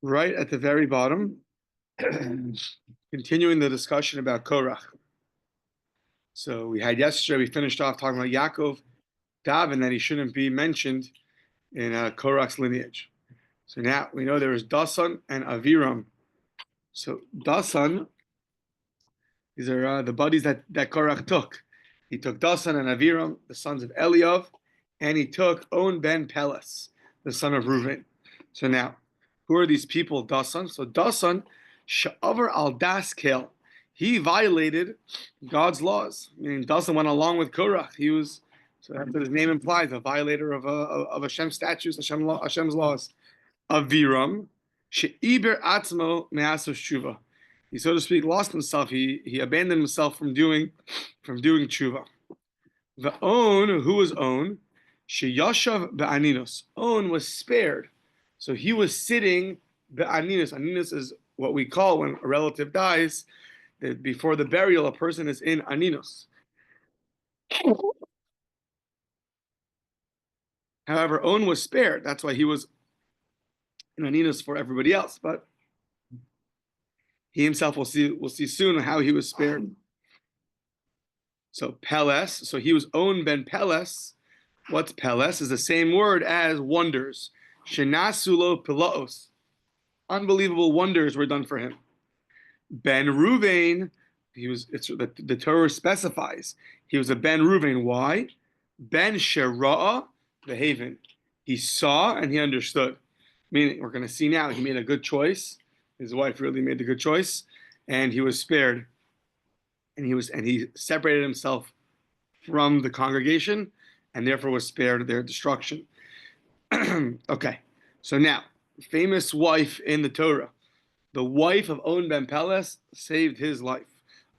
right at the very bottom, continuing the discussion about Korach. So we finished off talking about Yaakov, Daven, that he shouldn't be mentioned in Korach's lineage. So now we know there is Dasan and Aviram. So Dasan, these are the buddies that Korach took. He took Dasan and Aviram, the sons of Eliav, and he took On ben Peles, the son of Reuven. So now, who are these people, Dasan? So Dasan, Sha'avar al Das Kel. He violated God's laws. Meaning Dasan went along with Korach. He was, so that's what his name implies, a violator of Hashem's statutes, Hashem's laws. Aviram, She'iber Atzmo Me'asos Tshuva. He, so to speak, lost himself. He abandoned himself from doing tshuva. The On, who was On? Sheyashav be'aninos. On was spared. So he was sitting be'aninos. Aninos is what we call when a relative dies, that before the burial, a person is in aninos. However, On was spared. That's why he was in aninos for everybody else. But he himself, we'll see soon how he was spared. So Peles, so he was On ben Peles. What's Peles? Is the same word as wonders. Shenasulo pilaos. Unbelievable wonders were done for him. Ben Ruvain, the Torah specifies he was a Ben Ruvain. Why? Ben Shera'a behaven. He saw and he understood. Meaning, we're going to see now, he made a good choice. His wife really made the good choice, and he was spared. And he separated himself from the congregation, and therefore was spared their destruction. Okay, so now, famous wife in the Torah, the wife of On ben Peles saved his life.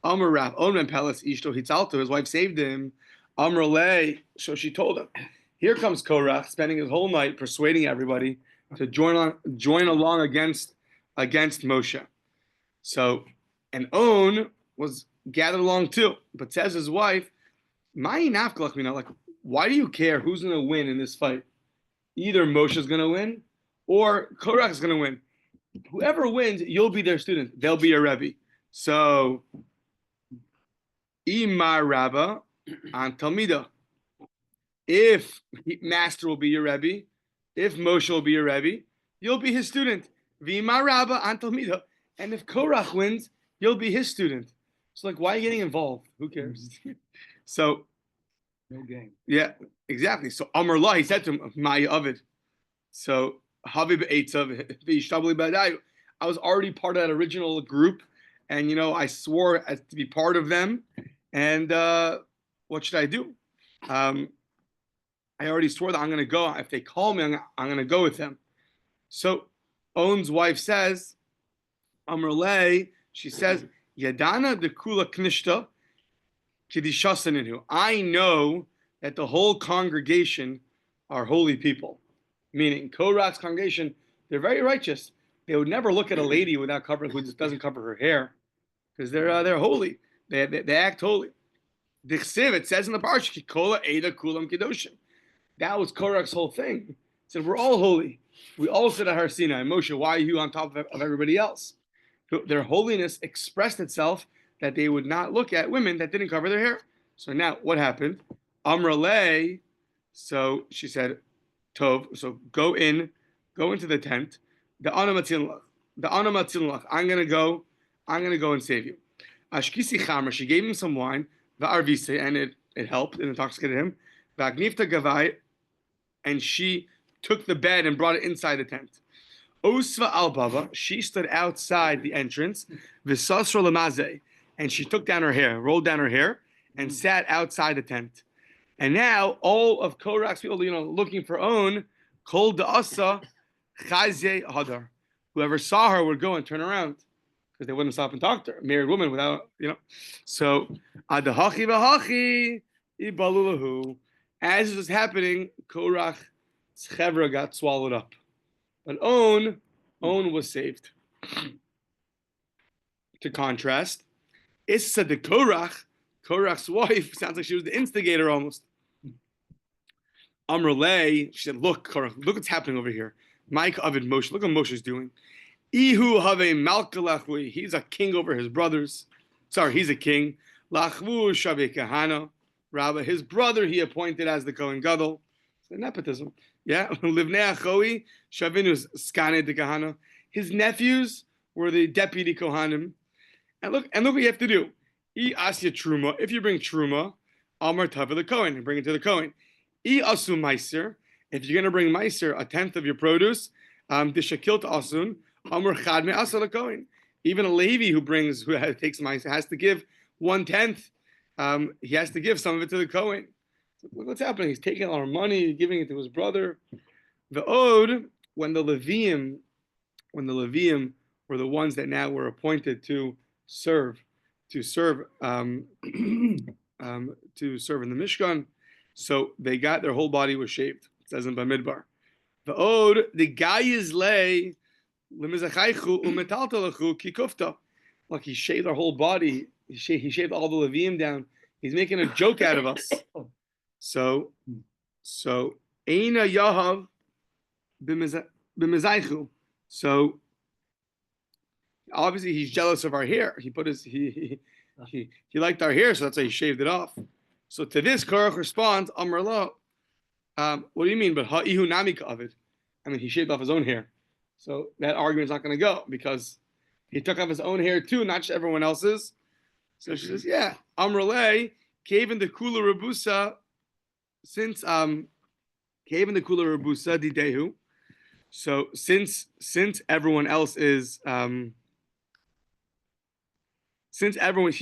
Amar Rav On ben Peles Ishto Hitzalto, his wife saved him. Amar Le, so she told him, here comes Korach, spending his whole night persuading everybody to join along against Moshe. So, and On was gathered along too, but says his wife, like, why do you care who's going to win in this fight? Either Moshe's going to win or Korach's going to win. Whoever wins, you'll be their student. They'll be your Rebbe. So, Imar Rabba an Talmida. If Master will be your Rebbe, if Moshe will be your Rebbe, you'll be his student. V'imar Rabba an Talmida. And if Korach wins, you'll be his student. So, like, why are you getting involved? Who cares? So, no game. Yeah, exactly. So Amar La, he said to him, "My Ovid." So Habib Eitzav v'Yishtabli B'Adayu. I was already part of that original group, and I swore to be part of them. And what should I do? I already swore that I'm going to go. If they call me, I'm going to go with them. So On's wife says, Amar La, she says, Yadana de Kula Knishta. I know that the whole congregation are holy people. Meaning, Korach's congregation, they're very righteous. They would never look at a lady who doesn't cover her hair, because they're holy. They act holy. It says in the parsha, Kola Eda Kulam Kedoshim. That was Korach's whole thing. He said, we're all holy. We all sit at Har Sinai. Moshe, why are you on top of everybody else? Their holiness expressed itself that they would not look at women that didn't cover their hair. So now, what happened? Amrale, so she said, Tov, so go into the tent. The Anamatzilach, I'm gonna go and save you. Ashkisi Chamra, she gave him some wine, the Arvise, and it helped, it intoxicated him. Vagnifta Gavai, and she took the bed and brought it inside the tent. Osva al Bava, she stood outside the entrance, Visasra Lamaze, and she took down her hair, rolled down her hair, and sat outside the tent. And now all of Korach's people, looking for On, Kol Da'asa Chazye Hadar. Whoever saw her would go and turn around, because they wouldn't stop and talk to her. A married woman without, So, Adahachi Vahachi Ibalulahu. As this was happening, Korach's chevra got swallowed up. But On was saved. To contrast, Issa de Korach's wife, sounds like she was the instigator almost. Amrulay, she said, look, Korach, look what's happening over here. Mike Ovid Moshe, look what Moshe's doing. Ihu have malka lachui. He's a king over his brothers. Sorry, he's a king. Lachvu shabe kahana. Rabbi, his brother he appointed as the Kohen Gadol. It's nepotism. Yeah. Livnei achoi shavinus skane de kahana. His nephews were the deputy Kohanim. And look what you have to do. I asya truma. If you bring truma, amar tava the Kohen, and bring it to the Kohen. I asu meiser. If you're going to bring meiser, a tenth of your produce, dishakil to asun, amar chad me asa the Kohen. Even a Levi who takes meiser has to give 1/10. He has to give some of it to the Kohen. So look what's happening. He's taking our money, giving it to his brother. The Od, when the Levium were the ones that now were appointed to serve in the Mishkan, so they got their whole body was shaved. It says in Bamidbar. The Od, the guy is lay lemizachaychu umetaltalachu kikufta. Like he shaved our whole body. He shaved all the Levium down. He's making a joke out of us. So Eina Yahav b'mezaychu. So obviously he's jealous of our hair. He liked our hair, so that's why he shaved it off. So to this, Korach responds, Amar lo. What do you mean? But ha'ihu namika of it. I mean, he shaved off his own hair. So that argument's not going to go because he took off his own hair too, not just everyone else's. So she says, yeah, Amrale, cave in the Kula Rabusa, since cave in the Kula Rabusa Didehu. So since everyone else is since everyone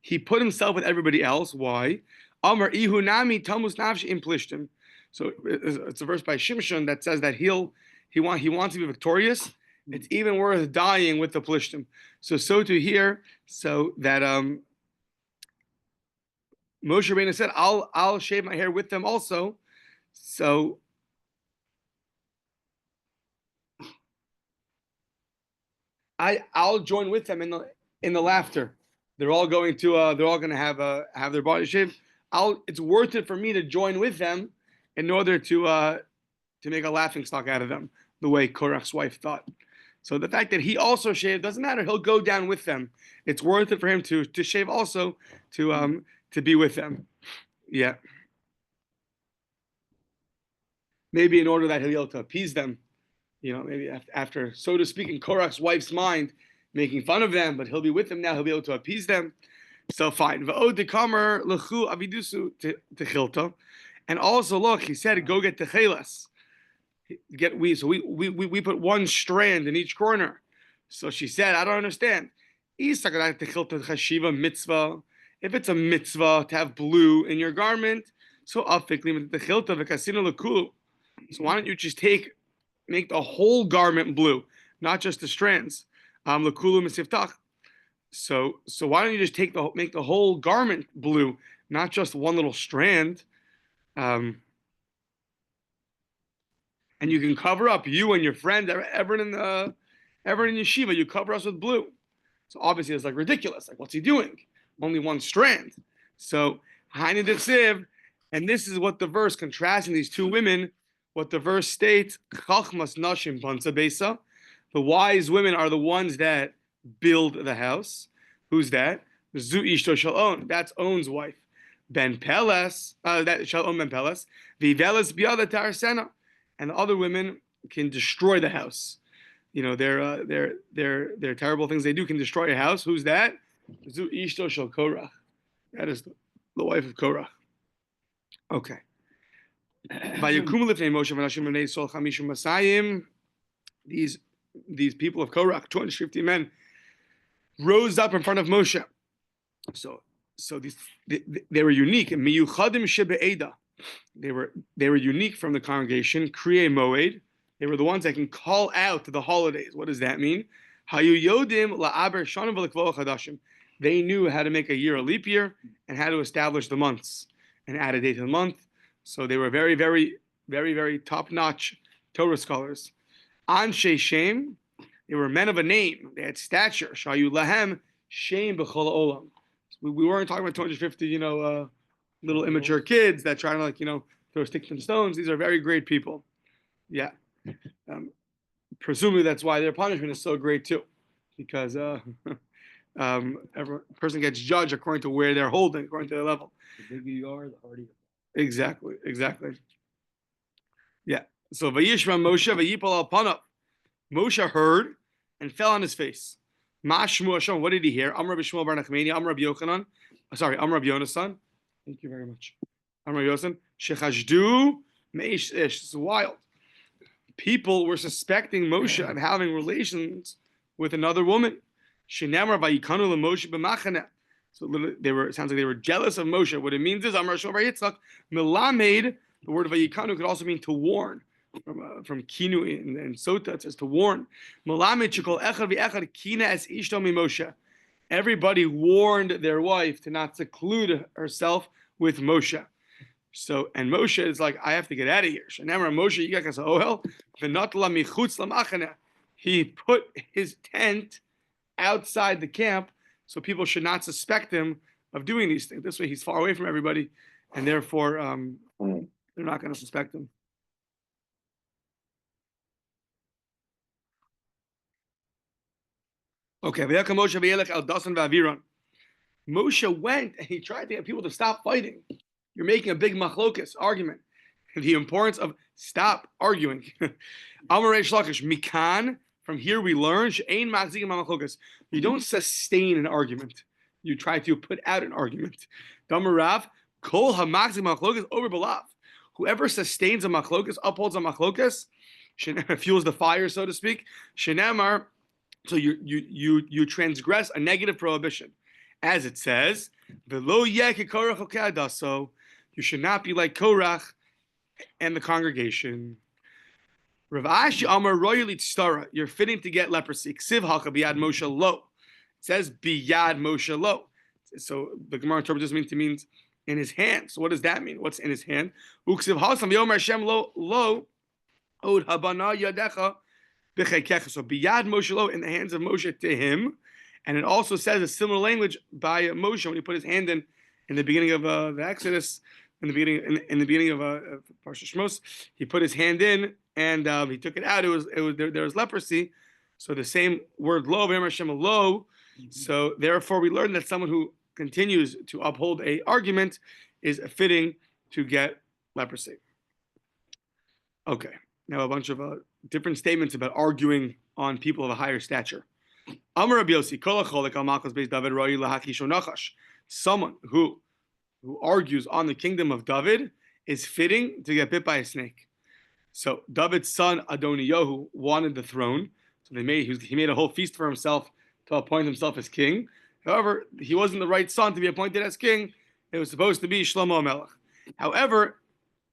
he put himself with everybody else. Why? Amar Ihu Nami Tamus Nafshi Implishtim. So it's a verse by Shimshon that says that he wants to be victorious. It's even worth dying with the plishtim. So to here, so that Moshe Rabbeinu said, I'll shave my hair with them also. So I'll join with them in the laughter. They're all going to have their body shaved. It's worth it for me to join with them in order to make a laughing stock out of them, the way Korach's wife thought. So the fact that he also shaved doesn't matter. He'll go down with them. It's worth it for him to shave also to be with them. Yeah. Maybe in order that he'll be able to appease them. Maybe after, so to speak, in Korach's wife's mind, making fun of them, but he'll be with them now. He'll be able to appease them. So fine. And also, look, he said, go get techelas. We put one strand in each corner. So she said, I don't understand. If it's a mitzvah to have blue in your garment, so why don't you just make the whole garment blue, not just the strands? So why don't you just make the whole garment blue, not just one little strand? And you can cover up you and your friend, everyone in yeshiva, you cover us with blue. So obviously it's like ridiculous. Like, what's he doing? Only one strand. So Hainu Ditsiv, and this is what the verse contrasting these two women. What the verse states: Chachmas nashim bansa beisa. The wise women are the ones that build the house. Who's that? Zu ishto shall own. That's On's wife. Ben Peles, that shall own Ben Peles. Viveles biada tarsena. And the other women can destroy the house. Their terrible things they do can destroy a house. Who's that? Zu ishto shel Korach. That is the wife of Korach. Okay. These people of Korach, 250 men, rose up in front of Moshe. So they were unique. Miyuchadim shebe'eda. They were unique from the congregation. Kriyei Moed. They were the ones that can call out to the holidays. What does that mean? Hayu yodim la'aber shanim v'lekvol chadashim. They knew how to make a year a leap year and how to establish the months and add a day to the month. So they were very, very, very, very top-notch Torah scholars. Anshe Shem, they were men of a name. They had stature. Shayu lahem Shem b'chol olam. We weren't talking about 250, little immature kids that trying to throw sticks and stones. These are very great people. Yeah. presumably that's why their punishment is so great too, because every person gets judged according to where they're holding, according to their level. The bigger you are, the harder you are. Exactly. Yeah. So Vayishma Moshe Vayipal al Panav. Moshe heard and fell on his face. Mashmu Hashem. What did he hear? Amr Rabbi Shmuel Bar Nachmani. Amr Rabbi Yochanan. Amr Rabbi Yonasan. Thank you very much. Amr Rabbi Yonasan. Shechashdu Meish Ish. This is wild. People were suspecting Moshe of having relations with another woman. Shenamar Vayikanu LeMoshe b'Machane. So they were. It sounds like they were jealous of Moshe. What it means is Amr Shmuel Bar Yitzchak Melamed. The word Vayikanu could also mean to warn. From Kinu and Sota, it says to warn. Everybody warned their wife to not seclude herself with Moshe. So, and Moshe is like, I have to get out of here. He put his tent outside the camp so people should not suspect him of doing these things. This way he's far away from everybody, and therefore they're not going to suspect him. Okay, Moshe went and he tried to get people to stop fighting. You're making a big machlokas argument. The importance of stop arguing. Mikan, from here we learn, you don't sustain an argument. You try to put out an argument. Damarav, kol ha-machzik over belav. Whoever sustains a machlokas, upholds a machlokas, fuels the fire, so to speak. Shenamar. So you transgress a negative prohibition, as it says, so you should not be like Korach and the congregation. Rav Ashi Amar royally stara. You're fitting to get leprosy. Ksiv haka biyad Moshe lo. It says biyad Moshe lo. So the Gemara interprets this means in his hand. So what does that mean? What's in his hand? Uksiv hasam yomer Hashem lo od habana yadecha. So biyad Moshe lo, in the hands of Moshe to him, and it also says a similar language by Moshe when he put his hand in the beginning of the Exodus, in the beginning of Parsha Shmos, he put his hand in and he took it out. There was leprosy. So the same word lo, Hashem lo. So therefore we learn that someone who continues to uphold a argument is fitting to get leprosy. Okay, now a bunch of different statements about arguing on people of a higher stature. Amar Rabbi Yossi, someone who argues on the kingdom of David is fitting to get bit by a snake. So David's son Adoniyahu wanted the throne, so he made a whole feast for himself to appoint himself as king. However, he wasn't the right son to be appointed as king. It was supposed to be Shlomo HaMelech. However,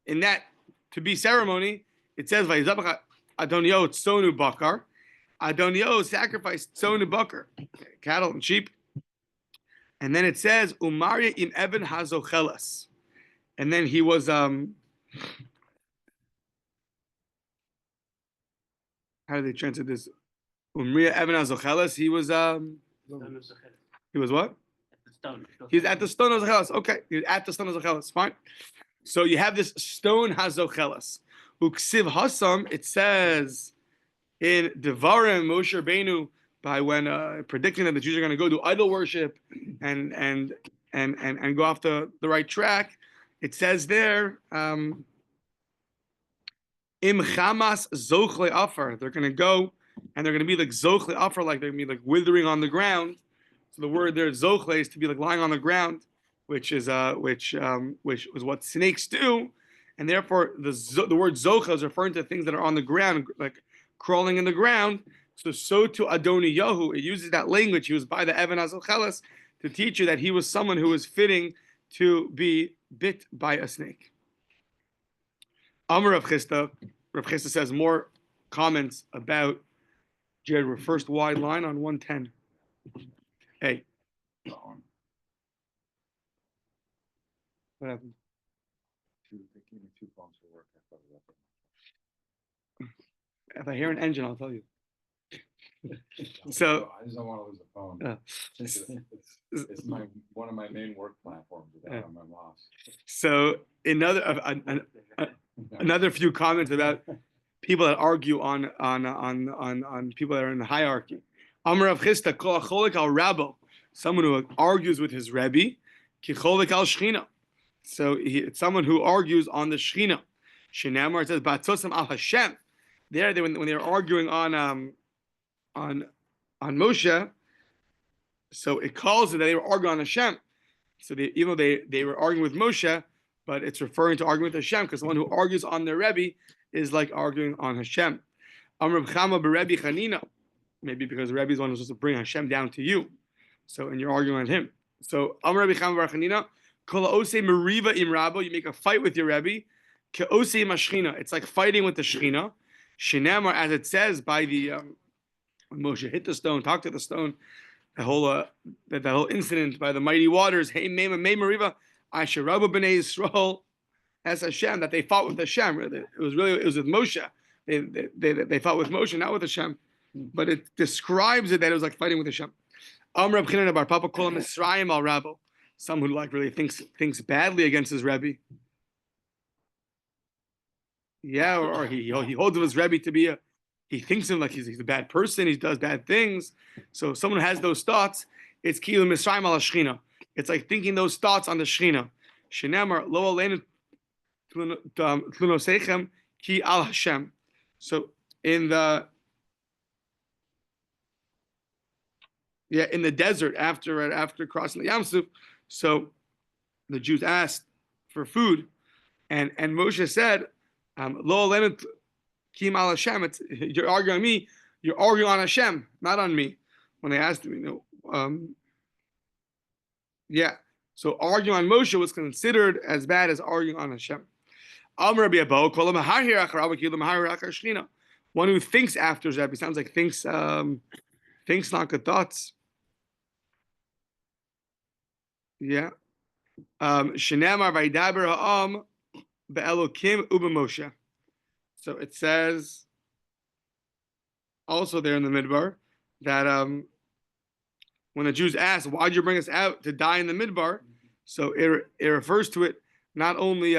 in that to be ceremony, it says Adoniyahu Tsonu Bakar. Adoniyahu sacrificed Tsonu Bakar, cattle and sheep. And then it says Umarya im Eben Hazochelas. And then he was how do they translate this? Umriya Eben Hazochelas. He was what? He's at the stone of Zochelas. Okay, he's at the stone of Zochelas. Fine. So you have this stone Hazochelas. Uksiv Hasam, it says in Devarim Moshe Rabbeinu, by when predicting that the Jews are going to go do idol worship and go off the right track, it says there, Im Chamas Zochle Afar. They're going to go and they're going to be like Zochle Afar, like they're going to be like withering on the ground. So the word there, Zochle, is to be like lying on the ground, which is which is what snakes do. And therefore, the word zocha is referring to things that are on the ground, like crawling in the ground. So to Adoniyahu, it uses that language. He was by the Even Hazochelas to teach you that he was someone who was fitting to be bit by a snake. Amar Rav Chisda says more comments about Jared, first wide line on 110. Hey. What happened? If I hear an engine, I'll tell you. So I just don't want to lose the phone. It's one of my main work platforms. I'm lost. So another few comments about people that argue on people that are in the hierarchy. Amar Rav Chisda kol acholik al Rabbo, someone who argues with his Rebbe, ki cholik al Shechina. So it's someone who argues on the Shechina. Shenamar, it says Batzosam al Hashem. There, when they were arguing on Moshe, so it calls it that they were arguing on Hashem. So even though they were arguing with Moshe, but it's referring to arguing with Hashem, because the one who argues on their Rebbe is like arguing on Hashem. Amr Chama b'Rebbe Chanina, maybe because the Rebbe is the one who's supposed to bring Hashem down to you. So and you're arguing on him. So Amr Rebbe Chama bar Chanina, Kol Ose Meriva im Rabbo, you make a fight with your Rebbe. Ke Ose Mashchina, it's like fighting with the Shechina. Shenamar, as it says by the when Moshe hit the stone, talked to the stone, the whole that whole incident by the mighty waters. Hey, Mei Meriva, Asher Rabba b'nei Yisrael, as Hashem, that they fought with Hashem. It was with Moshe. They fought with Moshe, not with Hashem. But it describes it that it was like fighting with Hashem. Amr B'chinan bar Papa Kol Misraim al Rabbo, someone who like really thinks badly against his Rebbe. Yeah, or he holds of his Rebbe to be he thinks him like he's a bad person, he does bad things. So if someone has those thoughts, it's Kilu Misraim al Shechina. It's like thinking those thoughts on the Shechina. Shenamar lo aleinu tlunosechem ki al Hashem. So in the desert after crossing the Yam Suf, so the Jews asked for food, and Moshe said, lo aleinu Kim al Hashem, you're arguing on me, you're arguing on Hashem, not on me. When they asked him, so arguing on Moshe was considered as bad as arguing on Hashem. One who thinks after his Rebbe, sounds like thinks not good thoughts. Yeah. Shenamar vaydaber ha'am be'elokim u'b'Moshe. So it says also there in the Midbar that when the Jews asked, why'd you bring us out to die in the Midbar? So it refers to it not only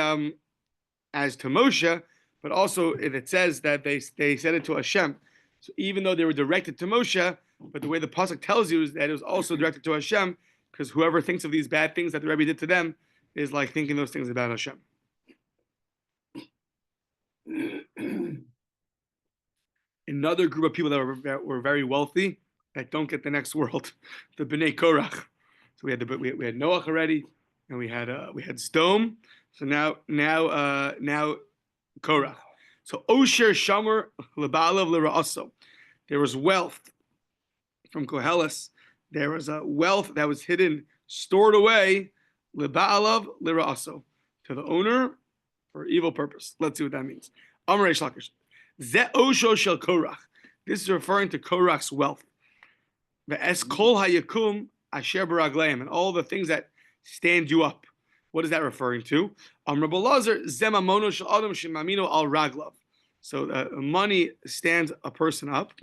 as to Moshe, but also it says that they said it to Hashem. So even though they were directed to Moshe, but the way the pasuk tells you is that it was also directed to Hashem, because whoever thinks of these bad things that the Rebbe did to them is like thinking those things about Hashem. Another group of people that were very wealthy that don't get the next world, the Bnei Korach. So we had Noach already, and we had Sdom. So now Korach. So Osher Shamer Lebalav Lira'aso. There was wealth from Koheles. There was a wealth that was hidden, stored away, Lebalav Lira'aso, to the owner for evil purpose. Let's see what that means. Amar Reish Lakish. Ze Osho Shel Korach. This is referring to Korach's wealth. Ve'es Kol Hayakum Asher Baragleim, and all the things that stand you up. What is that referring to? Rabbi Lazar Zema Mono Shel Adam Shemamino Al Raglav. So money stands a person up.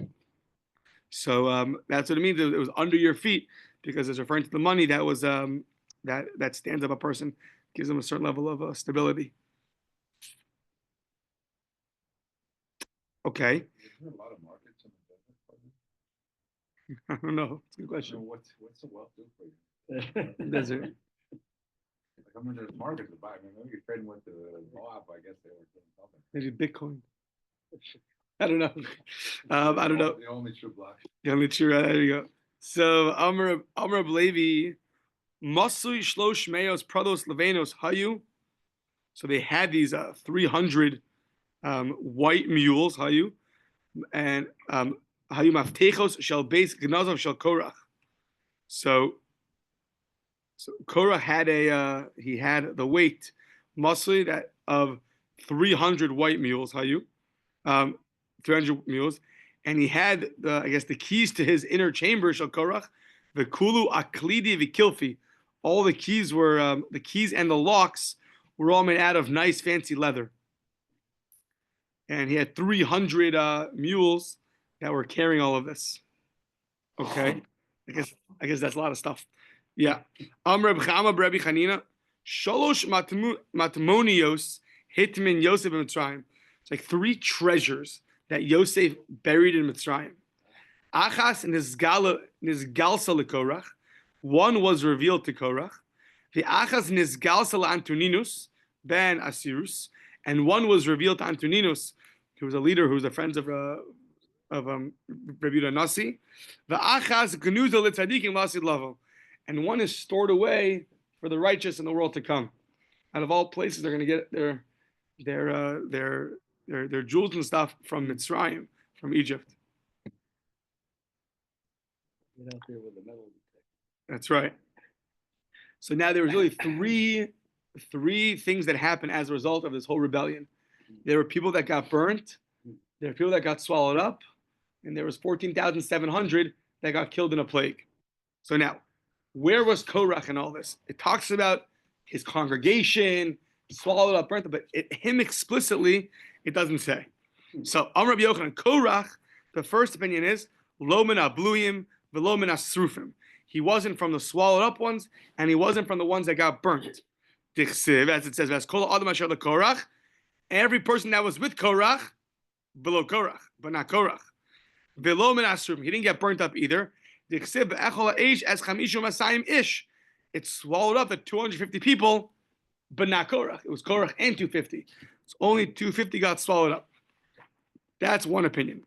So that's what it means. It was under your feet, because it's referring to the money that was that stands up a person, gives them a certain level of stability. Okay. Is there a lot of markets in the desert? I don't know. It's a good question. So what's the wealth do for you? Desert. Like, I mean, there's markets to buy. I mean, maybe you're trading with the Moab. I guess they were doing something. Maybe Bitcoin. I don't know. I don't know. The only true block. The only true. There you go. So Amr Levi, Masui Shlosh Meos Prados Levenos Hayu. So they had these 300 white mules, Hayu, and Hayu Maftechos Shel Beis Gnazov Shel Korach. So Korach had he had the weight, Masui, that of 300 white mules, Hayu. 300 mules, and he had the keys to his inner chamber, Shel Korach, the Kulu Aklidi Vikilfi. All the keys were the keys and the locks were all made out of nice fancy leather. And he had 300 mules that were carrying all of this. Okay, I guess that's a lot of stuff. Yeah. Amr B'chama B'Rebbe Chanina Shalosh Matmonios Hitmin Yosef Mitzrayim. It's like 3 treasures that Yosef buried in Mitzrayim. Achas nizgalsa leKorach. One was revealed to Korach. The Achas nizgalsa leAntoninus ben Asirus, and one was revealed to Antoninus, who was a leader, who was a friend of Rabbi Yehuda Nasi. The Achas gnuza letzadikim lasid lavo, and one is stored away for the righteous in the world to come. Out of all places, they're going to get their jewels and stuff from Mitzrayim, from Egypt. Get out there with the metal detector. That's right. So now there was really three things that happened as a result of this whole rebellion. There were people that got burnt, there were people that got swallowed up, and there was 14,700 that got killed in a plague. So now, where was Korach in all this? It talks about his congregation, swallowed up, burnt up, but him explicitly, it doesn't say. So, Amar Rabbi Yochanan, Korach, the first opinion is, Lo min habluyim v'lo min hasrufim. He wasn't from the swallowed up ones, and he wasn't from the ones that got burnt. Dichsiv, as it says, Kol adam asher leKorach, every person that was with Korach, below Korach, but not Korach. V'lo min hasrufim. He didn't get burnt up either. Dichsiv be'echol ha'esh as chamishum asayim ish. It swallowed up the 250 people, but not Korach. It was Korach and 250. So only 250 got swallowed up. That's one opinion.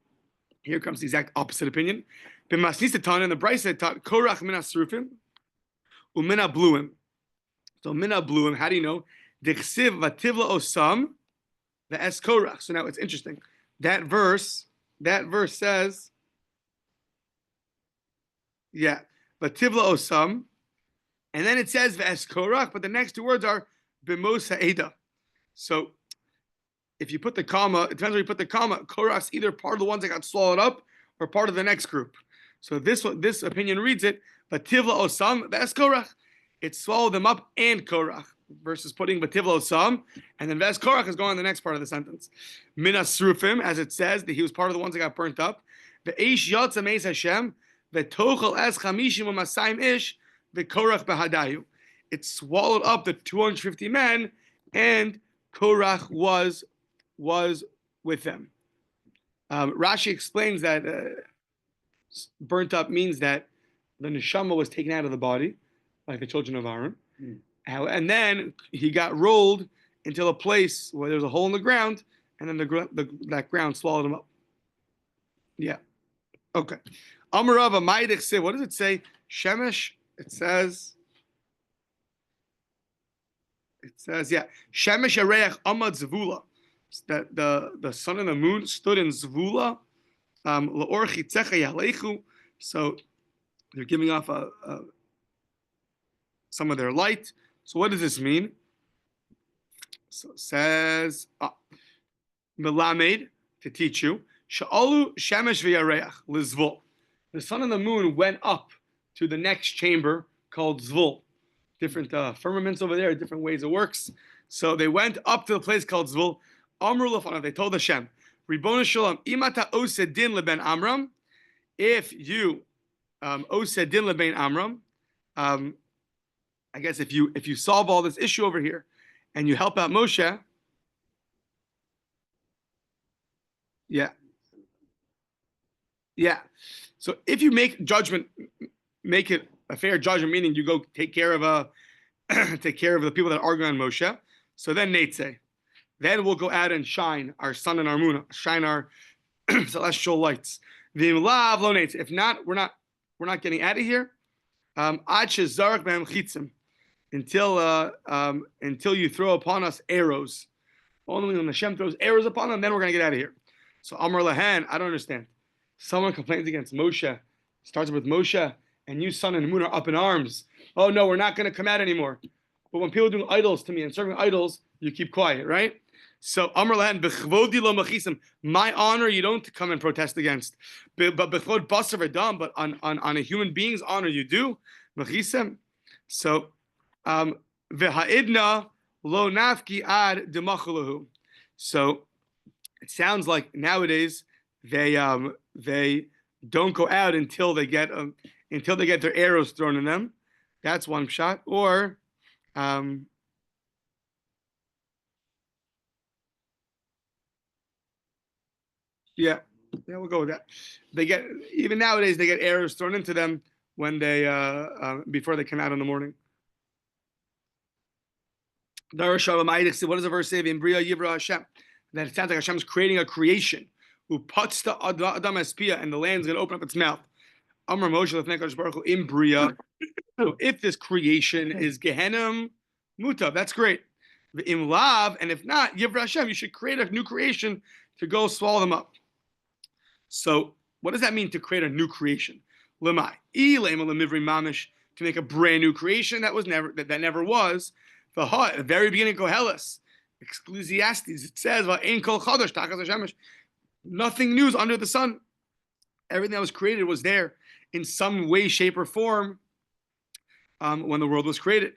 Here comes the exact opposite opinion. B'masnis in the Brisa taught Korach min hasrufim u'min bluim. So min bluim, how do you know? Dichsiv vativla osam ve'es Korach. So now it's interesting. That verse says, yeah, vativla osam, and then it says ve'es Korach, but the next 2 words are b'mos ha'eda. So if you put the comma, it depends where you put the comma. Korach's either part of the ones that got swallowed up or part of the next group. So this opinion reads it, vativla osam ve'es Korach. It swallowed them up and Korach, versus putting vativla osam, and then ve'es Korach is going on the next part of the sentence. Min hasrufim, as it says, that he was part of the ones that got burnt up. Ve'eish yotza meis Hashem, ve'tochel es chamishim u'masayim ish, ve'Korach behadayu. It swallowed up the 250 men, and Korach was with them. Rashi explains that burnt up means that the neshama was taken out of the body, like the children of Aaron, and then he got rolled into a place where there's a hole in the ground, and then that ground swallowed him up. Yeah. Okay. Amarava Maidich, what does it say? Shemesh. It says, yeah, Shemesh Areach Amad Zvula. That the sun and the moon stood in Zvula. La'or chitzecha yalechu. So they're giving off some of their light. So what does this mean? So it says, Melamed, to teach you, Sha'alu Shemesh v'Yareach Lizvul. The sun and the moon went up to the next chamber called Zvul. Different firmaments over there, different ways it works. So they went up to the place called Zvul. Amru Lafanav, they told Hashem, Ribbono Shalom, Imata Osedin leben Amram, if you Osedin leben Amram, I guess if you solve all this issue over here and you help out Moshe, yeah. So if you make judgment, make it a fair judgment, meaning you go take care of the people that are arguing on Moshe. So then Neitzeh, then we'll go out and shine our sun and our moon, shine our celestial lights. If not, we're not getting out of here. Until you throw upon us arrows. Only when Hashem throws arrows upon them, then we're going to get out of here. So Amar Lahan, I don't understand. Someone complains against Moshe, starts with Moshe, and you, sun and moon, are up in arms. Oh no, we're not going to come out anymore. But when people are doing idols to me and serving idols, you keep quiet, right? So Amar Lahan, b'chvodi lo machisim, my honor you don't come and protest against. But b'chvod basar v'dam, but on a human being's honor you do. Machisim. So v'ha'idna lo nafki ad demachulahu. So it sounds like nowadays they don't go out until they get their arrows thrown in them. That's one shot. Or Yeah, we'll go with that. They get even nowadays they get arrows thrown into them when they before they come out in the morning. What does the verse say? In Bria Yivra Hashem. That it sounds like Hashem's creating a creation. Who puts the Adam Espia and the land's going to open up its mouth. Amar Moshe Lefnei Kadosh Baruch Hu in Bria. So if this creation is Gehenim Mutav, that's great. In Lav, and if not, Yivra Hashem, you should create a new creation to go swallow them up. So what does that mean to create a new creation? Lemai. Mamish, to make a brand new creation that never was. The very beginning of Koheles, Ecclesiastes, it says, nothing new is under the sun. Everything that was created was there in some way, shape, or form when the world was created.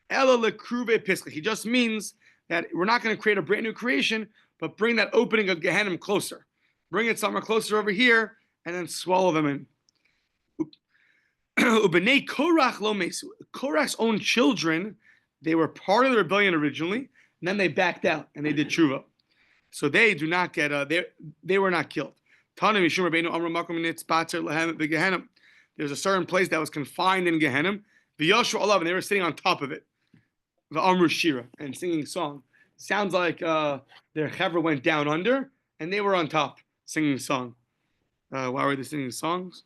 He just means that we're not going to create a brand new creation, but bring that opening of Gehenim closer. Bring it somewhere closer over here, and then swallow them in. Korach's own children, they were part of the rebellion originally, and then they backed out and they did tshuva. So they do not get they were not killed. There's a certain place that was confined in Gehenim. And they were sitting on top of it. The Amru Shira and singing song. Sounds like their chevra went down under and they were on top singing song. Why were they singing songs?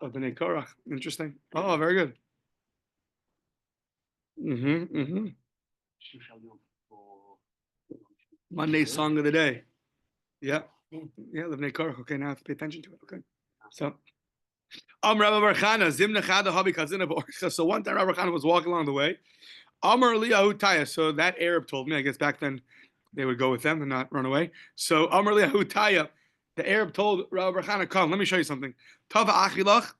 Oh, B'nai Korach. Interesting. Oh, very good. Monday's song of the day. Yeah. Yeah, B'nai Korach. Okay, now I have to pay attention to it. Okay. So, Rabbi Barchana, Zimna Chada Habi Kazina B'Orcha. So one time Rabbi Barchana was walking along the way. Amar Liyahu Taya. So that Arab told me, I guess back then they would go with them and not run away. So Amar Liyahu Taya. The Arab told Rabbi Barchana, come, let me show you something. Tava Achilach,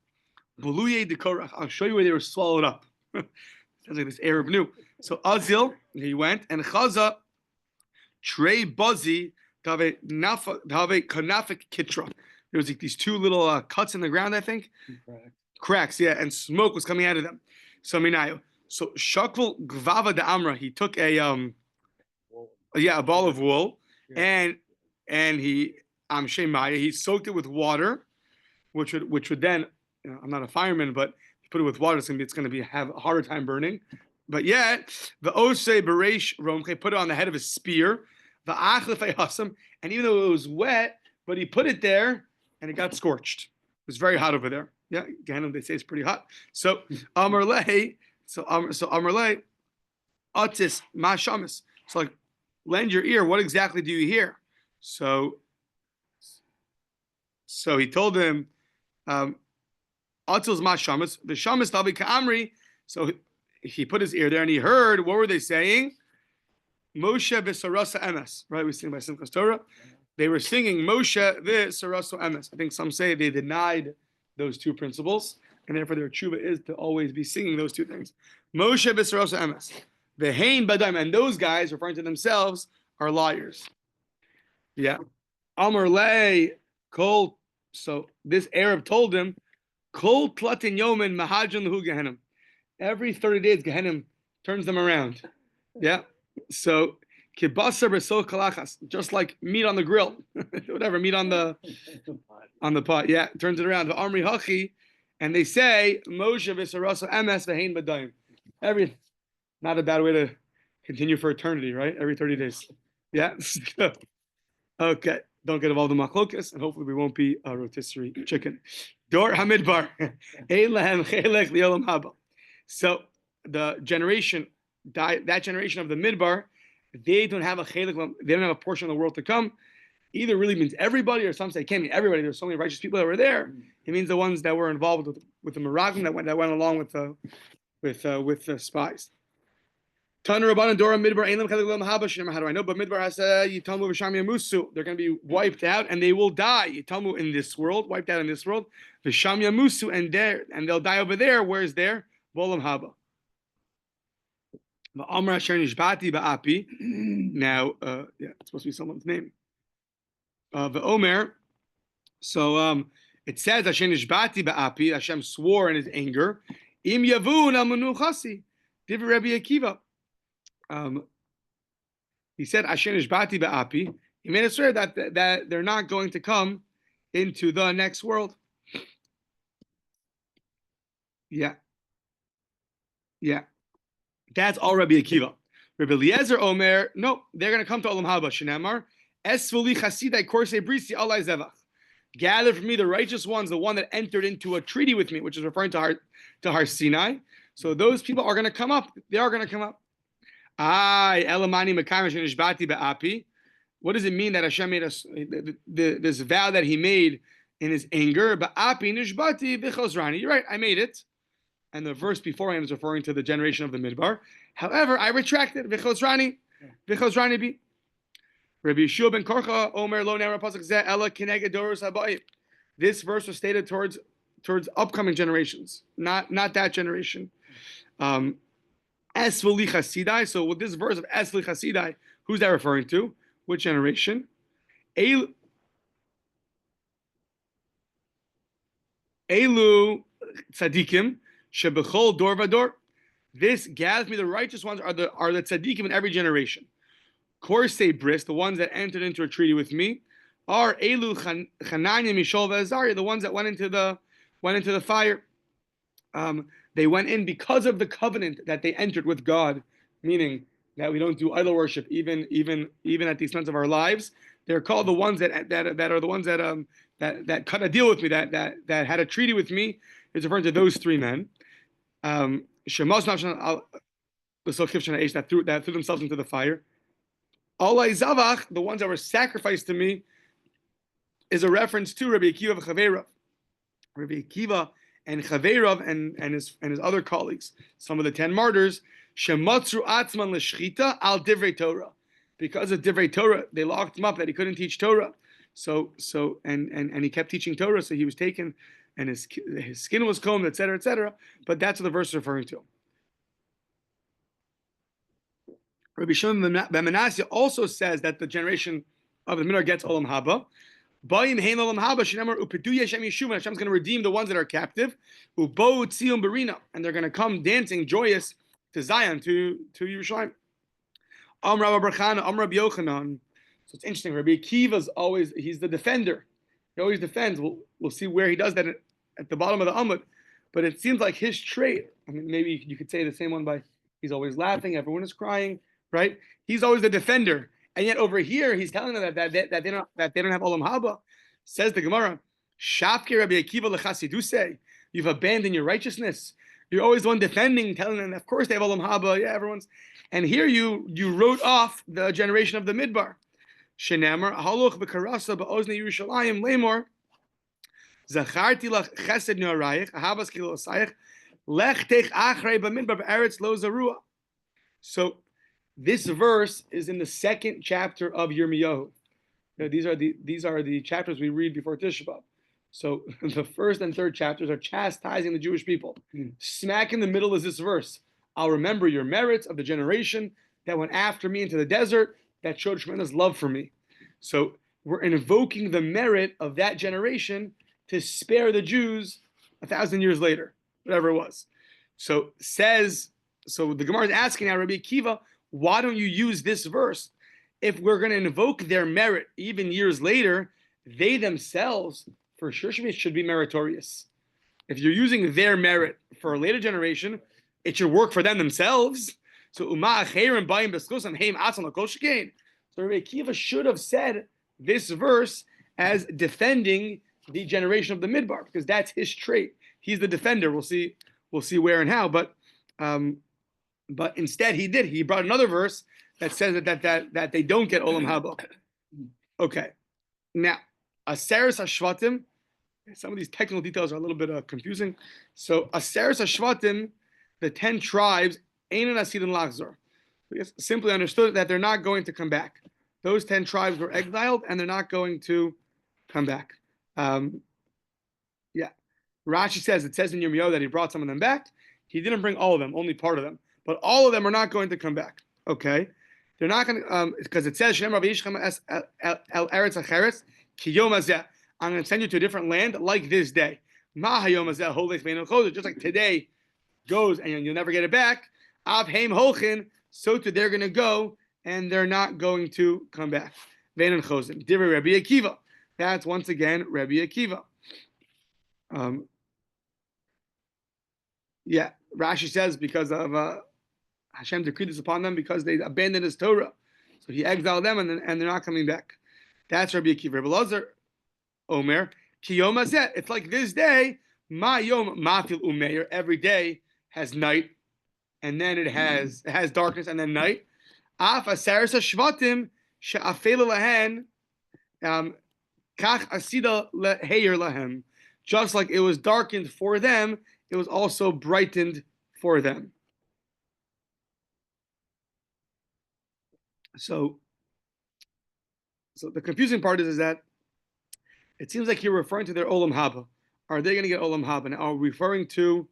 Buluye de Korach. I'll show you where they were swallowed up. Sounds like this Arab knew. So Azil, he went, and Chaza, Trey Buzzy, Tave Kanafik Kitra. There was like these two little cuts in the ground, I think. Cracks, yeah, and smoke was coming out of them. So Minayo. So Shakval Gvava de Amra, he took a ball of wool, and he he soaked it with water, which would then, I'm not a fireman, but you put it with water, it's going to have a harder time burning. But yet, the Osei Beresh Romche put it on the head of his spear, the Achlefei Hasam, and even though it was wet, but he put it there and it got scorched. It was very hot over there. Yeah, again, they say it's pretty hot. So Amarlei, Amarlei, Otis Mashamis. So like, lend your ear. What exactly do you hear? So he told him, Atzil's ma shamas, the shamas tavi ka'amri. So he put his ear there and he heard, what were they saying? Moshe v'sarasa emes. Right, we sing by Simchas Torah. They were singing Moshe v'sarasa emes. I think some say they denied those two principles, and therefore their tshuva is to always be singing those two things. Moshe v'sarasa emes. V'hein badaim, and those guys, referring to themselves, are liars. Yeah. Amar lei kol. So this Arab told him, kol tlatin yomin mahajan lahu gehenim. Every 30 days, Gehenim turns them around. Yeah. So kibasar b'sol kalachas, just like meat on the grill, whatever, meat on the pot. Yeah, turns it around. The Amri hachi, and they say Moshe v'sarasa emes v'hein b'dayim. Not a bad way to continue for eternity, right? Every 30 days. Yeah. Okay. Don't get involved in machlokas, and hopefully we won't be a rotisserie chicken. Dor hamidbar. Eilahem chelek liolam haba. So the generation, that generation of the midbar, they don't have a chelek, they don't have a portion of the world to come. Either really means everybody, or some say it can't mean everybody. There's so many righteous people that were there. It means the ones that were involved with the Meragim that went along with the spies. How do I know? But Midbar has Yitamu v'sham yamusu. They're going to be wiped out and they will die. Yitamu in this world, wiped out in this world. V'sham yamusu, and they'll die over there. Where's there? Volam haba. V'amar asher nishbati ba'api. Now, it's supposed to be someone's name. V'omer. So it says asher nishbati ba'api. Hashem swore in His anger. Im yavun amunu chasi. Divrei Rabbi Akiva. He said, Asher nishbati ba'api. He made a swear that they're not going to come into the next world. Yeah. That's all Rabbi Akiva. Rabbi Eliezer Omer, no, they're going to come to Olam Haba. Shinamar, Esvuli Chasidai Korsei Brisi Alai Zevach. Gather for me the righteous ones, the one that entered into a treaty with me, which is referring to Har Sinai. So those people are going to come up. They are going to come up. Elamani Mekamish Nishbati Ba'api. What does it mean that Hashem made us this vow that He made in His anger? Ba'api Nishbati B'chosrani. You're right, I made it. And the verse beforehand is referring to the generation of the Midbar. However, I retracted. V'chosrani bi. Rabbi Yeshua ben Korcha Omer lo nera pasuk zeh ela kineged doros habayim. This verse was stated towards upcoming generations, not that generation. Es v'li chasidai. So with this verse of es v'li chasidai, who's that referring to? Which generation? Elu tzadikim shebechol dor vador. This gathers me the righteous ones are the tzaddikim in every generation. Korsei bris, the ones that entered into a treaty with me, are Elu Chananya, Mishol, Azariah, the ones that went into the fire. They went in because of the covenant that they entered with God, meaning that we don't do idol worship even at the expense of our lives. They're called the ones that are the ones that cut a deal with me, that had a treaty with me. It's referring to those three men. That threw themselves into the fire. Alai Zavach, the ones that were sacrificed to me, is a reference to Rabbi Akiva and Chaveirav. Rabbi Akiva and Chaveirav and his other colleagues, some of the 10 martyrs, Shematzru Atzman L'Shchita Al Divrei Torah. Because of Divrei Torah, they locked him up that he couldn't teach Torah. So he kept teaching Torah, so he was taken and his skin was combed, etc., etc. But that's what the verse is referring to. Rabbi Shimon ben Manasseh also says that the generation of the Midbar gets Olam Haba. Ba'im hein Olam Haba shenamar upedu Hashem Yeshuv. Hashem's going to redeem the ones that are captive. Ubo tzion berina, and they're going to come dancing, joyous to Zion, to Yerushalayim. Rabbi Barchana, Rabbi Yochanan. So it's interesting. Rabbi Akiva's he's the defender. He always defends. We'll see where he does that at the bottom of the Amud. But it seems like his trait. I mean, maybe you could say the same one by he's always laughing. Everyone is crying. Right? He's always the defender. And yet over here, he's telling them that they don't have Olam Haba. Says the Gemara, Shafke Rabbi Akiva lechasiduse. You've abandoned your righteousness. You're always the one defending, telling them, of course they have Olam Haba. Yeah, everyone's. And here you wrote off the generation of the Midbar. Shenamar, Haloch b'karasa ba'ozne Yerushalayim lemor. Zacharti lach chesed ne'arayich, ahavas kilo osayich, lech teich achrei b'midbar b'eretz lo zarua. So, this verse is in the second chapter of Yirmiyahu. These are the chapters we read before Tisha B'Av. So the first and third chapters are chastising the Jewish people. Smack in the middle is this verse. I'll remember your merits of the generation that went after me into the desert, that showed tremendous love for me. So we're invoking the merit of that generation to spare the Jews 1,000 years later, whatever it was. So the Gemara is asking now, Rabbi Akiva, why don't you use this verse? If we're going to invoke their merit even years later, they themselves, for sure, should be meritorious. If you're using their merit for a later generation, it should work for them themselves. So Rabbi Akiva should have said this verse as defending the generation of the Midbar, because that's his trait. He's the defender. We'll see where and how, but instead he brought another verse that says that they don't get Olam Haba. Okay. Now, Aseres HaShvatim, some of these technical details are a little bit confusing. So Aseres HaShvatim, the 10 tribes, Ein Asidin Lachzor. Simply understood that they're not going to come back. Those 10 tribes were exiled and they're not going to come back. Rashi says, it says in Yirmiyahu that he brought some of them back. He didn't bring all of them, only part of them. But all of them are not going to come back. Okay? They're not going to, because it says, I'm going to send you to a different land like this day. Just like today goes and you'll never get it back. So too they're going to go and they're not going to come back. Ve'enan chosin. Divrei Rabbi Akiva. That's once again Rabbi Akiva. Yeah, Rashi says because of Hashem decreed this upon them because they abandoned His Torah, so He exiled them and they're not coming back. That's Rabbi Akiva. Rabbi Lazar Omer ki yom hazeh. It's like this day. Ma yom mafil umeir. Every day has night, and then it has darkness and then night. Af aseres hashvatim she'afela lahen kach asida leheir lahem. Just like it was darkened for them, it was also brightened for them. So the confusing part is that it seems like you're referring to their olam haba. Are they going to get olam haba? Now, are we referring to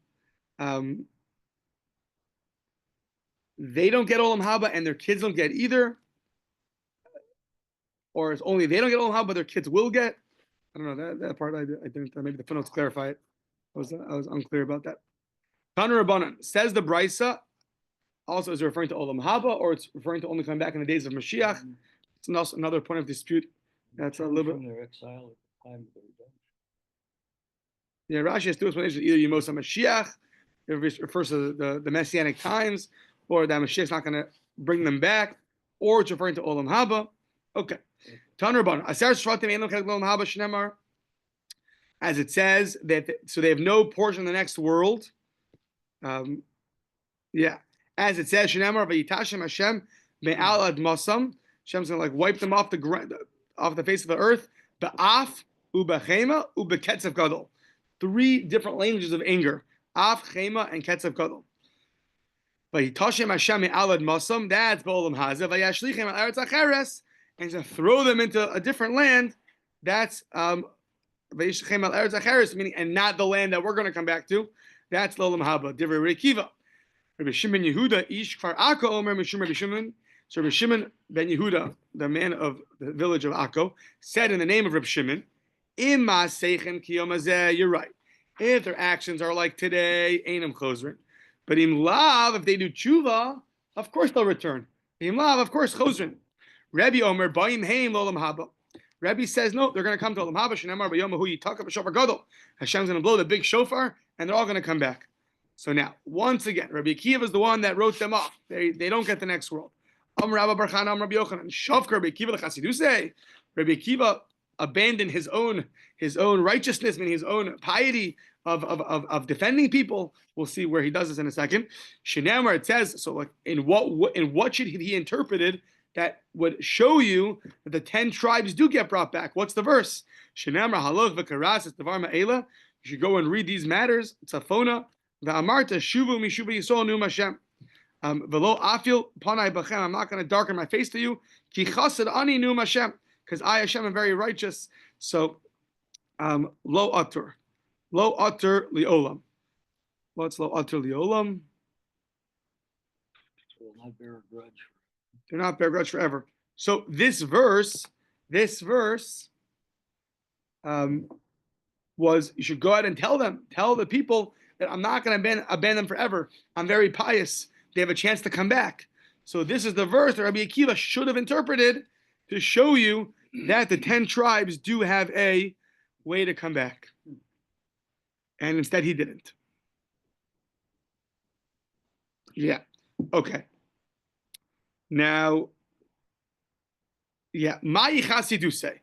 they don't get olam haba and their kids don't get either? Or it's only they don't get olam haba, but their kids will get? I don't know, that part I didn't, maybe the footnotes clarify it. I was unclear about that. Tanu Rabbanan, says the Brisa, also is it referring to olam haba, or it's referring to only coming back in the days of Mashiach? It's also another point of dispute. That's a little bit. From their exile at the time of the redemption. Yeah, Rashi has two explanations. Either Yemos HaMashiach, it refers to the Messianic times, or that Mashiach's not going to bring them back, or it's referring to Olam Haba. Okay. Tanu Rabbanan, Aser Shvatim Ein Lo Chelek Olam Haba Shneimar, as it says, so they have no portion in the next world. Yeah. As it says, Shneimar V'yitashem Hashem Me'al Admasam. Hashem's going to wipe them off the face of the earth. Ba'af, u'b'chema, u'b'ketzav gadol. 3 different languages of anger. Af, chema, and ketzav gadol. V'yitashem Hashem me'al admasam. That's b'olam hazeh. V'yashlichem al eretz acheres. And he's going to throw them into a different land. That's v'yashlichem al eretz acheres, meaning, and not the land that we're going to come back to. That's l'olam haba. Divrei Rabbi Akiva. Rabbi Shimon Yehuda, ish kfar Akko omer mishum Rabbi Shimon. So Rabbi Shimon ben Yehuda, the man of the village of Akko, said in the name of Rabbi Shimon, Imma seichem ki yom hazeh, you're right. If their actions are like today, einam chosrin. But im lav, if they do tshuva, of course they'll return. Im lav, of course, chosrin. Rabbi Omer, ba'im heim l'olam haba. Rabbi says, no, they're going to come to olam haba, shenemar b'yom hu yitaka b'shofar gadol. Hashem's going to blow the big shofar, and they're all going to come back. So now, once again, Rabbi Akiva is the one that wrote them off. They don't get the next world. Rabbi Akiva abandoned his own righteousness, meaning his own piety of defending people. We'll see where he does this in a second. Shenamar, it says, so like in what should he interpreted that would show you that the 10 tribes do get brought back? What's the verse? Shenamar haloch v'karas, it's devar ma'ela. You should go and read these matters. Tzafona v'amarta shuvu mishuva yisol nu Hashem. Velo afil panai bachem. I'm not going to darken my face to you. Ki chased ani nu Hashem, because I Hashem am very righteous. So lo atur liolam. What's lo atur liolam? So will not bear a grudge. Do not bear a grudge forever. So this verse was, you should go ahead and tell the people that I'm not going to abandon them forever. I'm very pious. They have a chance to come back. So this is the verse that Rabbi Akiva should have interpreted to show you that the 10 tribes do have a way to come back. And instead he didn't. Yeah. Okay. Now, yeah. Ma'i chasidu say.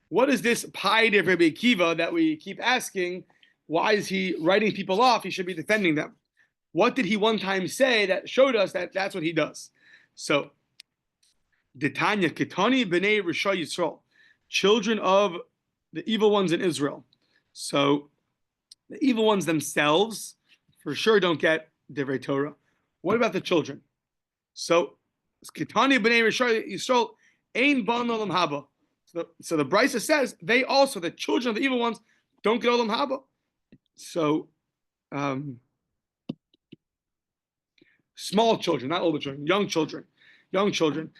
What is this piety of Rabbi Akiva that we keep asking? Why is he writing people off? He should be defending them. What did he one time say that showed us that that's what he does? So, Ditanya Kitani B'nei Risha Yisrael, children of the evil ones in Israel. So, the evil ones themselves, for sure, don't get Divrei Torah. What about the children? So, Kitani B'nei Risha Yisrael Ein Ban Olam Haba. So the Brisa says they also, the children of the evil ones, don't get Olam Haba. So, small children, not older children, young children.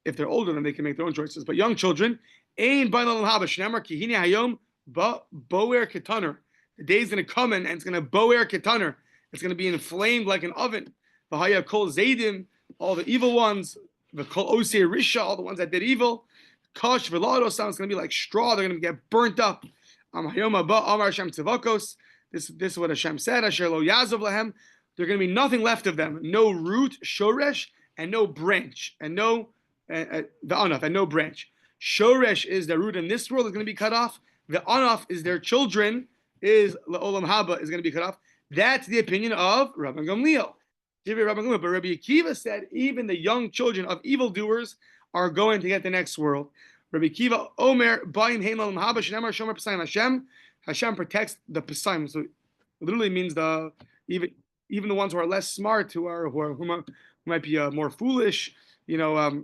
If they're older, then they can make their own choices. But young children, Ein Ban Olam Haba. Shneimar Ki Hine Hayom Boer Ketaner. The day's going to come and it's going to Boer Ketaner. It's going to be inflamed like an oven. V'haya Kol Zaydim all the evil ones, the Kol Osei Risha, all the ones that did evil. Kosh Velado sounds going to be like straw. They're going to get burnt up. Hayom Ba Amar Hashem Tzavokos. This is what Hashem said. Asher Lo Yazov Lahem. There's going to be nothing left of them. No root, shoresh, and no branch, and no the anaf, and no branch. Shoresh is the root in this world is going to be cut off. The anaf is their children, is La'olam Haba is going to be cut off. That's the opinion of Rabbi Gamliel. But Rabbi Akiva said even the young children of evildoers are going to get the next world. Rabbi Akiva Omer Ba'im Hein La'olam Haba Shneimar Shomer Pesayim Hashem. Hashem protects the Pesayim. So it literally means even the ones who are less smart, who might be more foolish, the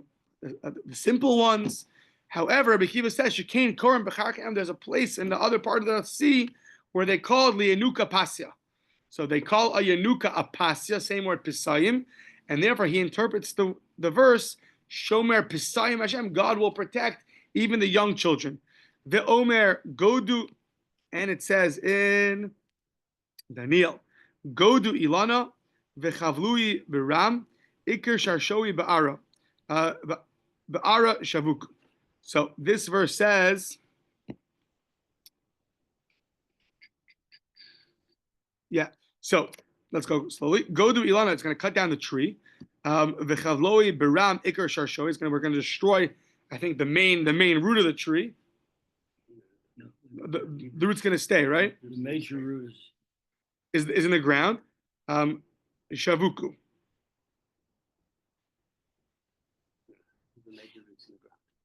simple ones. However, Rabbi Akiva says, "Shekain Korim B'Charkem." There's a place in the other part of the sea where they call Liyanuka Pasya. So they call a Yanuka a Pasya, same word Pisayim, and therefore he interprets the verse Shomer Pisayim Hashem. God will protect even the young children. The Omer Godu, and it says in Daniel, Godu Ilana v'Chavlui B'Ram Iker Sharshoi Ba'ara Ba'ara Shavuk. So this verse says, yeah. So let's go slowly. Go to Ilana. It's going to cut down the tree. V'chavloi B'Ram Iker Sharshoi. We're going to destroy, I think, the main root of the tree. The root's going to stay, right? The major root is in the ground. Shavuku.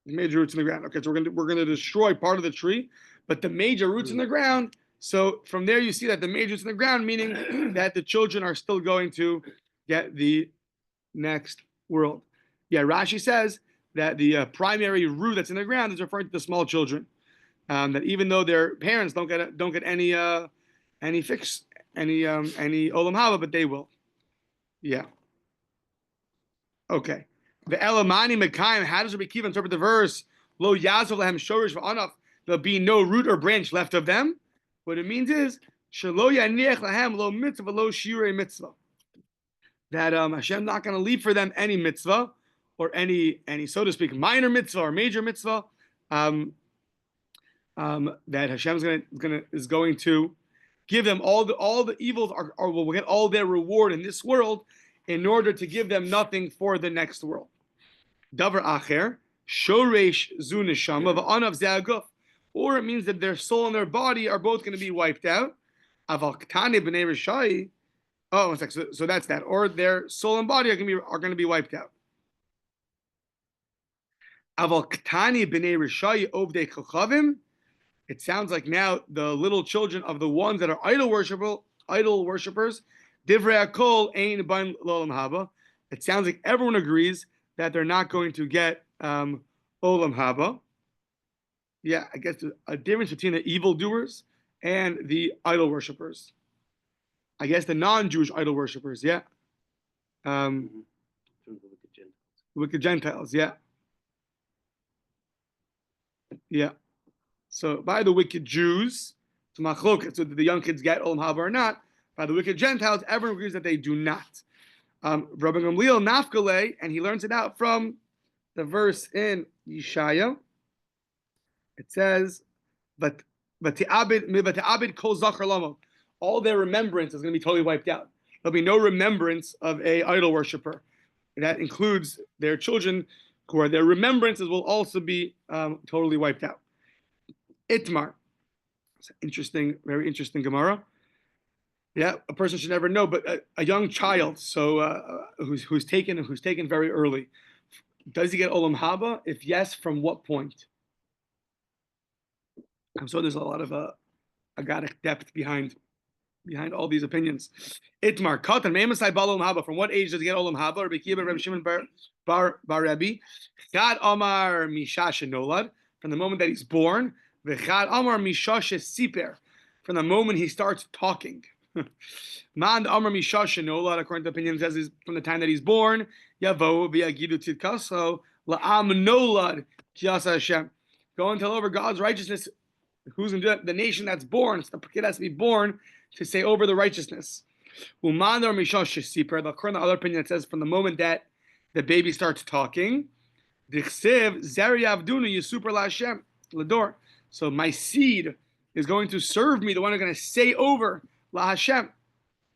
The major roots in the ground. Okay, so we're going to destroy part of the tree, but the major roots in the ground. So from there you see that the major roots in the ground, meaning that the children are still going to get the next world. Yeah, Rashi says that the primary root that's in the ground is referring to the small children. That even though their parents don't get any olam haba, but they will. Yeah. Okay. The Elamani Mekayim. How does Rabbi Akiva interpret the verse? Lo yazov lahem shorish v'anaf. There'll be no root or branch left of them. What it means is shelo yaniach lahem lo mitzvah lo shirei mitzvah. That Hashem not going to leave for them any mitzvah or any so to speak minor mitzvah or major mitzvah. That Hashem is going to give them all the evils will get all their reward in this world in order to give them nothing for the next world. Davar acher shoresh zu neshama v'anav ze haguf, or it means that their soul and their body are both going to be wiped out. Aval ktani b'nei rishai. Oh, one second. So that's that. Or their soul and body are going to be wiped out. Aval ktani b'nei rishai ovdei chachavim. It sounds like now the little children of the ones that are idol worshippers, divrei hakol ein ban l'olam haba. It sounds like everyone agrees that they're not going to get olam haba. Yeah, I guess there's a difference between the evildoers and the idol worshippers. I guess the non-Jewish idol worshippers, yeah. Wicked Gentiles, yeah. Yeah. So by the wicked Jews, to machloket, so did the young kids get olam haba or not? By the wicked Gentiles, everyone agrees that they do not. Rabbi Gamliel nafkale, and he learns it out from the verse in Yeshaya. It says, "But kol zachar lamo." All their remembrance is going to be totally wiped out. There'll be no remembrance of a idol worshiper. That includes their children, who are their remembrances will also be totally wiped out. Itmar. It's an interesting, very interesting Gemara. Yeah, a person should never know, but a young child, so who's taken very early, does he get olam haba? If yes, from what point? So there's a lot of agadic depth behind all these opinions. Itmar katan me'emasai bal olam haba. From what age does he get olam haba? Rabbi Akiva, Rabbi Shimon bar Rabbi. Chad Amar mishash nolad. From the moment that he's born. V'chad Amar mishash siper. From the moment he starts talking. Man Amar mishash nolad, according to opinion, says is from the time that he's born. Yavo v'yagidu tidkaso la'am nolad kiyasa Hashem. Go and tell over God's righteousness. Who's going to do that? The nation that's born. So the kid has to be born to say over the righteousness. Uman or mishash siper. According to the other opinion, it says from the moment that the baby starts talking. Dichsev zeri avdunu yisuper laHashem lador. So my seed is going to serve me, the one who's going to say over laHashem,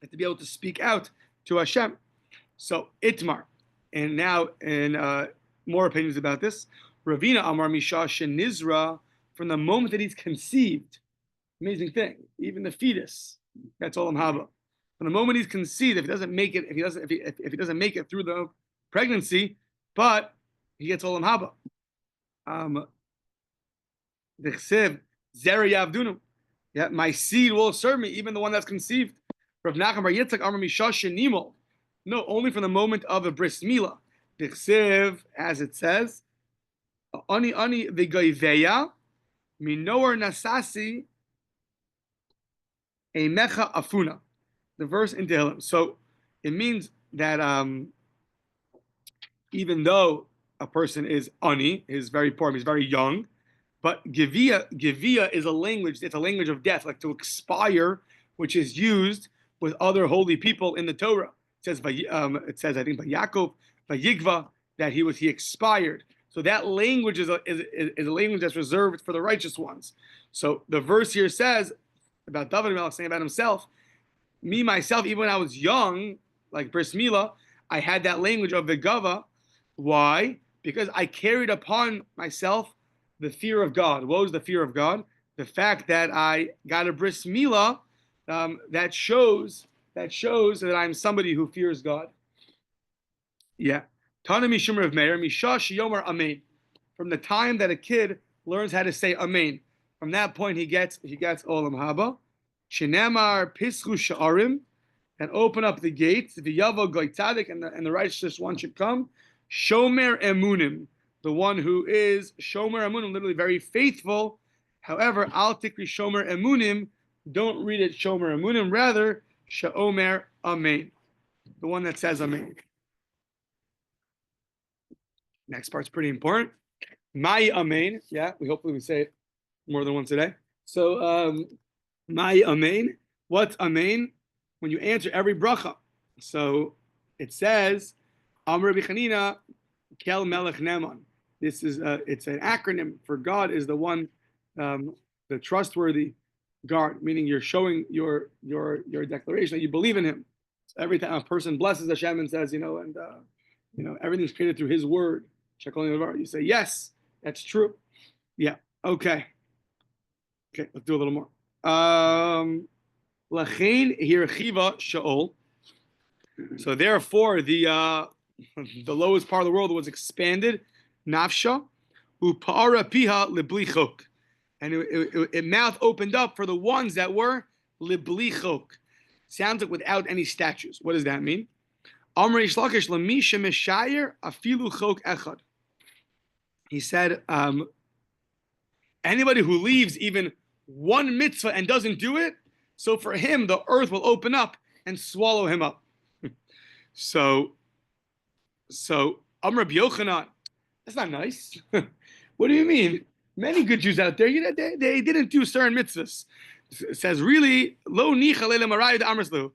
to be able to speak out to Hashem. So Itmar, and now in more opinions about this. Ravina Amar Misha Shenizra, from the moment that he's conceived, amazing thing. Even the fetus, that's Olam Haba. From the moment he's conceived, if he doesn't make it, if he doesn't make it through the pregnancy, but he gets Olam Haba. Dechsev Zera Yavdunu. Yeah, my seed will serve me, even the one that's conceived. Rav Nachman Bar Yitzchak Amar Misha Shenimol. No, only from the moment of a bris milah. Dechsev, as it says, Ani v'goiveya minor nasasi emecha afuna. The verse in Tehillim. So it means that even though a person is ani, is very poor, he's very young, but givia is a language. It's a language of death, like to expire, which is used with other holy people in the Torah. It says I think by Yaakov, by Yigva, that he expired. So that language is a language that's reserved for the righteous ones. So the verse here says about David Melech saying about himself, me myself, even when I was young, like Bris Milah, I had that language of Vigava. Why? Because I carried upon myself the fear of God. What was the fear of God? The fact that I got a Bris Milah, that shows that I'm somebody who fears God. Yeah. Tana Mishumar of Meir, Misha Shiyomar Amen. From the time that a kid learns how to say Amen, from that point he gets Olam Haba. Shenemar Pischu Sha'arim, and open up the gates. V'yavo Goy Tzadik, and the righteous one should come. Shomer Emunim, the one who is Shomer Emunim, literally very faithful. However, Al Tikri Shomer Emunim, don't read it Shomer Emunim, rather Sha'omer Amen, the one that says Amen. Next part's pretty important. My Amen. Yeah, hopefully we say it more than once a day. So, my Amen. What's Amen? When you answer every bracha. So it says, Amr Rabbi Chanina, Kel Melech Neman. This is it's an acronym for God is the one, the trustworthy guard, meaning you're showing your declaration that you believe in Him. So every time a person blesses Hashem and says, everything's created through His word. You say, yes, that's true. Yeah. Okay, let's do a little more. Lachain hirchiva shaol. So therefore, the lowest part of the world was expanded. Nafsha upara piha liblichok, and it mouth opened up for the ones that were liblichok. Sounds like without any statues. What does that mean? Amrei shlakish lamisha meshayer afilu chok echad. He said, anybody who leaves even one mitzvah and doesn't do it, so for him the earth will open up and swallow him up. So Rabbi Yochanan, that's not nice. What do you mean? Many good Jews out there, they didn't do certain mitzvahs. It says really, lo nicha leila marayid amrslu.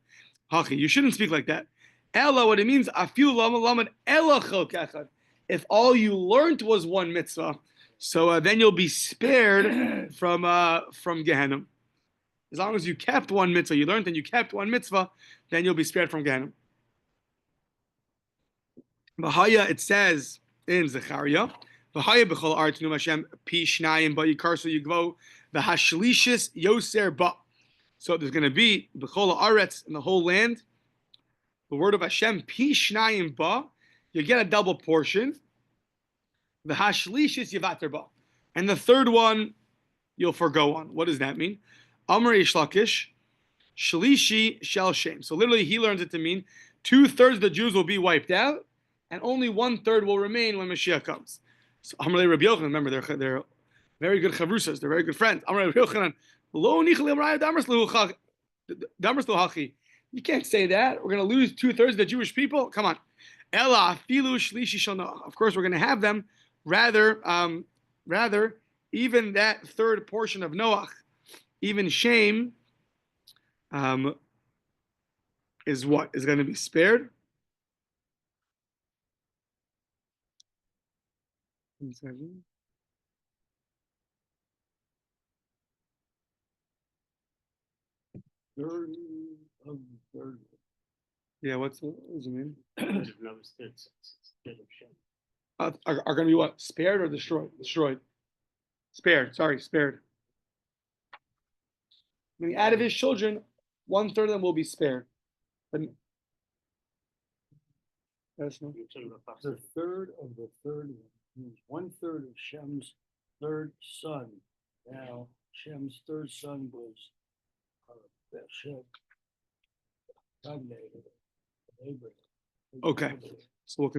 Hachi, you shouldn't speak like that. Ella, what it means, afilu lamad ella chok echad. If all you learned was one mitzvah, so then you'll be spared from Gehenna. As long as you kept one mitzvah, you learned and you kept one mitzvah, then you'll be spared from Gehenna. V'haya, it says in Zechariah, V'haya b'chol aretz nu Hashem pi shnayim ba yikarsu yigvo v'hashlishis yoser ba. So there's going to be b'chol aretz in the whole land. The word of Hashem pi shnayim ba. You get a double portion. The hashlishis yivater ba, and the third one you'll forgo on. What does that mean? Amr Ishlakish, shlishi shel shem. So literally, he learns it to mean 2/3 of the Jews will be wiped out, and only 1/3 will remain when Mashiach comes. So Amr Rabbi Yochanan, remember they're very good chavrusas, they're very good friends. Amr Rabbi Yochanan, lo nichel damers hachi. You can't say that. We're going to lose 2/3 of the Jewish people. Come on. Ella filu shlishi shel Noach. Of course, we're going to have them. Rather, even that third portion of Noach, even Shem, is what is going to be spared. Third of the third. Yeah, what does it mean? Are Are going to be what? Spared or destroyed? Destroyed. Spared. Sorry, spared. Meaning, out of his children, 1/3 of them will be spared. But that's not. the third of the third means 1/3 of Shem's third son. Now Shem's third son was Shem, Abraham. Okay. So we'll continue.